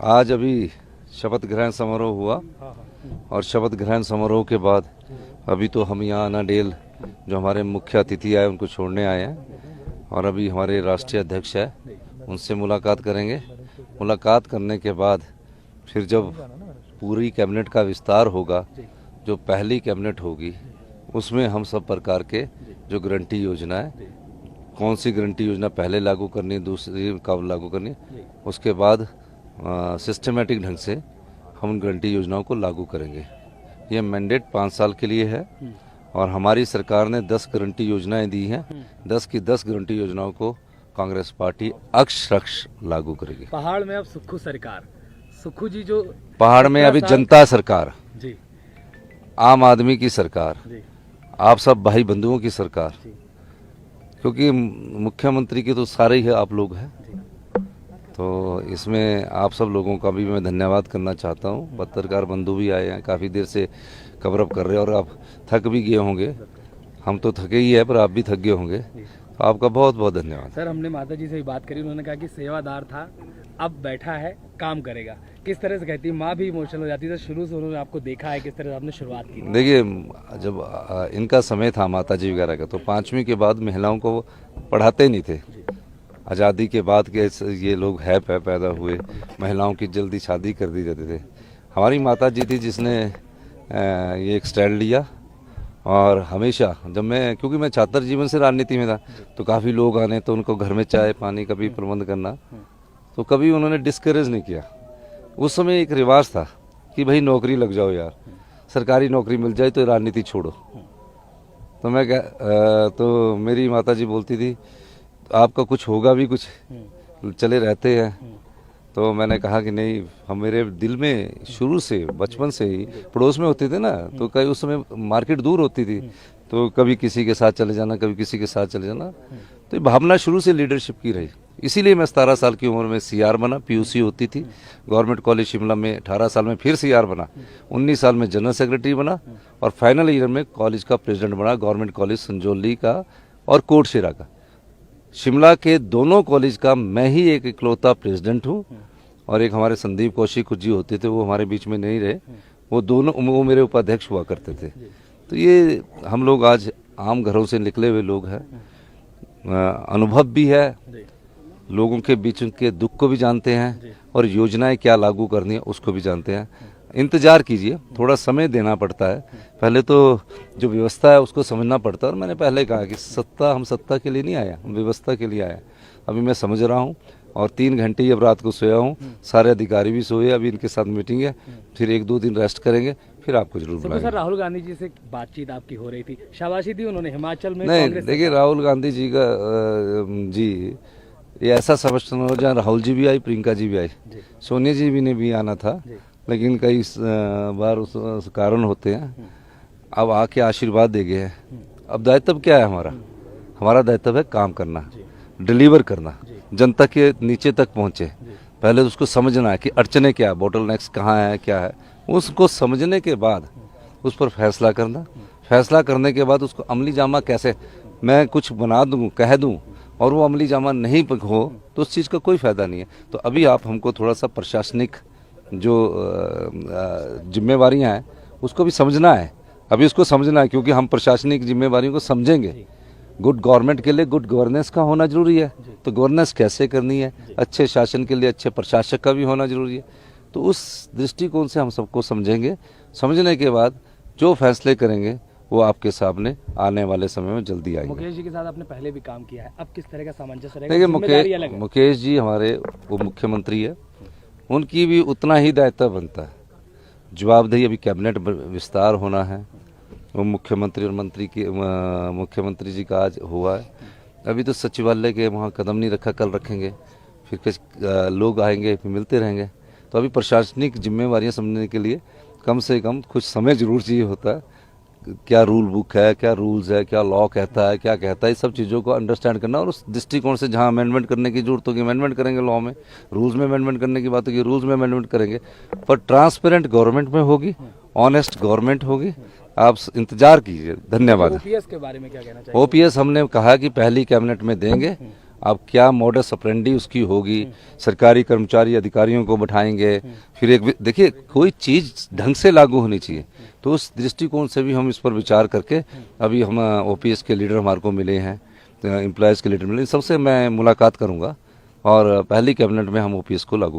आज अभी शपथ ग्रहण समारोह हुआ और शपथ ग्रहण समारोह के बाद अभी तो हम यहाँ अनाडेल जो हमारे मुख्य अतिथि आए उनको छोड़ने आए हैं और अभी हमारे राष्ट्रीय अध्यक्ष है उनसे मुलाकात करेंगे। मुलाकात करने के बाद फिर जब पूरी कैबिनेट का विस्तार होगा, जो पहली कैबिनेट होगी उसमें हम सब प्रकार के जो गारंटी योजना है, कौन सी गारंटी योजना पहले लागू करनी है, दूसरी कब लागू करनी है, उसके बाद सिस्टमेटिक ढंग से हम उन गारंटी योजनाओं को लागू करेंगे। ये मैंडेट 5 साल के लिए है और हमारी सरकार ने 10 गारंटी योजनाएं दी हैं। 10 की 10 गारंटी योजनाओं को कांग्रेस पार्टी अक्षरश लागू करेगी। पहाड़ में अब सुक्खू सरकार, सुक्खू जी जो पहाड़ में अभी जनता सरकार जी, आम आदमी की सरकार जी, आप सब भाई बंधुओं की सरकार, क्योंकि मुख्यमंत्री के तो सारे ही आप लोग हैं, तो इसमें आप सब लोगों का भी मैं धन्यवाद करना चाहता हूँ। पत्रकार बंधु भी आए हैं, काफ़ी देर से कवर अप कर रहे हैं और आप थक भी गए होंगे। हम तो थके ही है पर आप भी थक गए होंगे, तो आपका बहुत बहुत धन्यवाद। सर, हमने माता जी से भी बात करी, उन्होंने कहा कि सेवादार था, अब बैठा है, काम करेगा। किस तरह से कहती, माँ भी इमोशनल हो जाती है। शुरू से उन्होंने आपको देखा है, किस तरह से आपने शुरुआत की? देखिए, जब इनका समय था माता जी वगैरह का, तो 5वीं के बाद महिलाओं को पढ़ाते नहीं थे। आज़ादी के बाद के ये लोग है पैदा हुए, महिलाओं की जल्दी शादी कर दी जाती थे। हमारी माता जी थी जिसने ये एक स्टैंड लिया और हमेशा जब मैं, क्योंकि मैं छात्र जीवन से राजनीति में था, तो काफ़ी लोग आने तो उनको घर में चाय पानी का भी प्रबंध करना, तो कभी उन्होंने डिस्करेज नहीं किया। उस समय एक रिवाज था कि भाई नौकरी लग जाओ यार, सरकारी नौकरी मिल जाए तो राजनीति छोड़ो। तो मैं तो मेरी माता जी बोलती थी आपका कुछ होगा भी, कुछ चले रहते हैं। तो मैंने कहा कि नहीं, हम मेरे दिल में शुरू से बचपन से ही पड़ोस में होते थे ना, तो कई उस समय मार्केट दूर होती थी, तो कभी किसी के साथ चले जाना, कभी किसी के साथ चले जाना, तो ये भावना शुरू से लीडरशिप की रही। इसीलिए मैं 17 साल की उम्र में सीआर बना, पीयूसी होती थी गवर्नमेंट कॉलेज शिमला में। 18 साल में फिर सीआर बना, 19 साल में जनरल सेक्रेटरी बना और फाइनल ईयर में कॉलेज का प्रेसिडेंट बना, गवर्नमेंट कॉलेज संजौली का और कोटशेरा का। शिमला के दोनों कॉलेज का मैं ही एक इकलौता प्रेसिडेंट हूँ और एक हमारे संदीप कौशिक जी होते थे, वो हमारे बीच में नहीं रहे, वो मेरे उपाध्यक्ष हुआ करते थे। तो ये हम लोग आज आम घरों से निकले हुए लोग हैं, अनुभव भी है, लोगों के बीच उनके दुख को भी जानते हैं और योजनाएं क्या लागू करनी है उसको भी जानते हैं। इंतजार कीजिए, थोड़ा समय देना पड़ता है, पहले तो जो व्यवस्था है उसको समझना पड़ता है। और मैंने पहले कहा कि हम सत्ता के लिए नहीं आया, हम व्यवस्था के लिए आया। अभी मैं समझ रहा हूँ और 3 घंटे ही अब रात को सोया हूँ, सारे अधिकारी भी सोए, अभी इनके साथ मीटिंग है, फिर 1-2 दिन रेस्ट करेंगे, फिर आपको जरूर बुलाएंगे। सर, राहुल गांधी जी से बातचीत आपकी हो रही थी, शाबाशी दी उन्होंने हिमाचल में? नहीं, देखिए राहुल गांधी जी का ये ऐसा समझते हो जहाँ राहुल जी भी आई, प्रियंका जी भी आई, सोनिया जी भी ने भी आना था, लेकिन कई बार उस कारण होते हैं। अब आके आशीर्वाद दे गए हैं। अब दायित्व क्या है हमारा दायित्व है काम करना, डिलीवर करना, जनता के नीचे तक पहुंचे। पहले उसको समझना है कि अड़चने क्या है, बोटल नेक्स कहाँ है, क्या है, उसको समझने के बाद उस पर फैसला करना। फैसला करने के बाद उसको अमली जामा कैसे, मैं कुछ बना दूँ, कह दूँ और वो अमली जामा नहीं हो तो उस चीज़ का कोई फायदा नहीं है। तो अभी आप हमको थोड़ा सा प्रशासनिक जो जिम्मेवारियां हैं उसको भी समझना है, अभी उसको समझना है, क्योंकि हम प्रशासनिक जिम्मेवारियों को समझेंगे। गुड गवर्नमेंट के लिए गुड गवर्नेंस का होना जरूरी है, तो गवर्नेंस कैसे करनी है, अच्छे शासन के लिए अच्छे प्रशासक का भी होना जरूरी है। तो उस दृष्टिकोण से हम सबको समझेंगे, समझने के बाद जो फैसले करेंगे वो आपके सामने आने वाले समय में जल्दी आएंगे। मुकेश जी के साथ आपने पहले भी काम किया है, अब किस तरह का सामंजस्य रहेगा? देखिए, मुकेश जी हमारे उप मुख्यमंत्री है, उनकी भी उतना ही दायित्व बनता है, जवाबदेही। अभी कैबिनेट विस्तार होना है, वो मुख्यमंत्री और मुख्यमंत्री जी का आज हुआ है। अभी तो सचिवालय के वहाँ कदम नहीं रखा, कल रखेंगे, फिर कुछ लोग आएंगे, फिर मिलते रहेंगे। तो अभी प्रशासनिक जिम्मेवारियाँ समझने के लिए कम से कम कुछ समय जरूर चाहिए होता है। क्या रूल बुक है, क्या रूल्स है, क्या लॉ कहता है, क्या कहता है, इस सब चीज़ों को अंडरस्टैंड करना और उस दृष्टिकोण से जहाँ अमेंडमेंट करने की जरूरत होगी अमेंडमेंट करेंगे, लॉ में, रूल्स में अमेंडमेंट करने की बात होगी, रूल्स में अमेंडमेंट करेंगे। पर ट्रांसपेरेंट गवर्नमेंट में होगी, ऑनेस्ट गवर्नमेंट होगी, आप इंतजार कीजिए। धन्यवाद। ओपीएस के बारे में क्या कहना चाहिए? ओपीएस हमने कहा कि पहली कैबिनेट में देंगे अब क्या मॉडस ऑपरेंडी उसकी होगी, सरकारी कर्मचारी अधिकारियों को बैठाएंगे, फिर एक देखिए कोई चीज़ ढंग से लागू होनी चाहिए। तो उस दृष्टिकोण से भी हम इस पर विचार करके अभी हम ओपीएस के लीडर हमारे को मिले हैं, एम्प्लॉयज़ के लीडर मिले, सबसे मैं मुलाकात करूंगा और पहली कैबिनेट में हम ओपीएस को लागू